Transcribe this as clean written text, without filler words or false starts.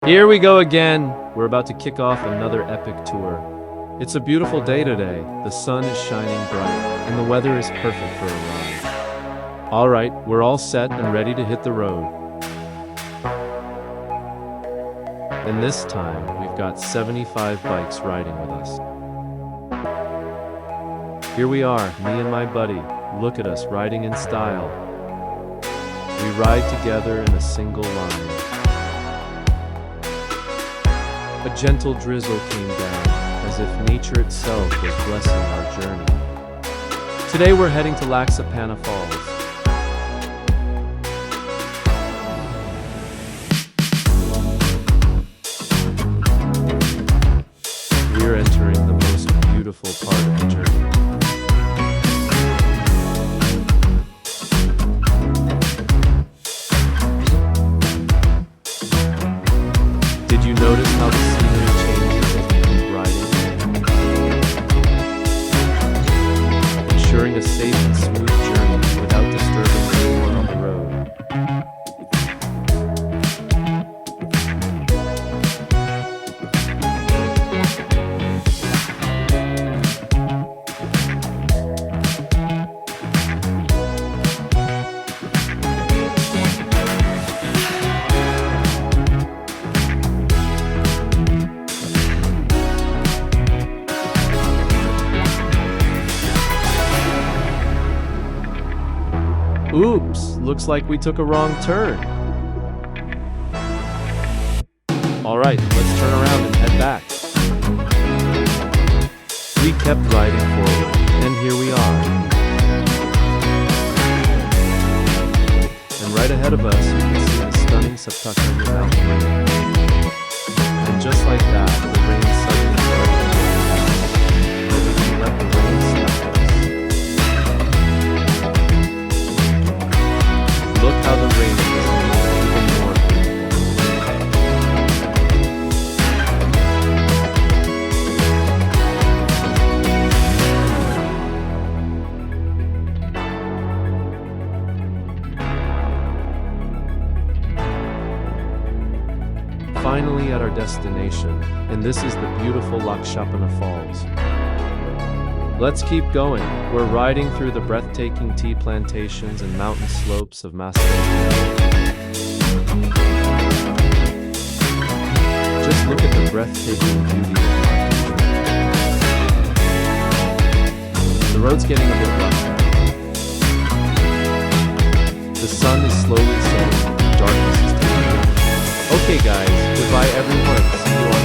Here we go again. We're about to kick off another epic tour. It's a beautiful day today. The sun is shining bright, and the weather is perfect for a ride. All right, we're all set and ready to hit the road. And this time, we've got 75 bikes riding with us. Here we are, me and my buddy. Look at us riding in style. We ride together in a single line. A gentle drizzle came down, as if nature itself was blessing our journey. Today we're heading to Lakshapana Falls. We're entering the most beautiful part of the journey. Did you notice how the scenery changes as we keep riding? Ensuring a safe and smooth journey without disturbing anyone on the road. Oops, looks like we took a wrong turn. Alright, let's turn around and head back. We kept riding forward, and here we are. And right ahead of us, you can see the stunning Septuagint mountain range. And just like that, the rain suddenly started. But we can let the rain stop us. Look how the rain is even more Finally at our destination, and this is the beautiful Lakshapana Falls. Let's keep going. We're riding through the breathtaking tea plantations and mountain slopes of Macedonia. Just look at the breathtaking beauty of the country. The road's getting a bit rough now. The sun is slowly setting, darkness is taking over. Okay guys, goodbye everyone. See you on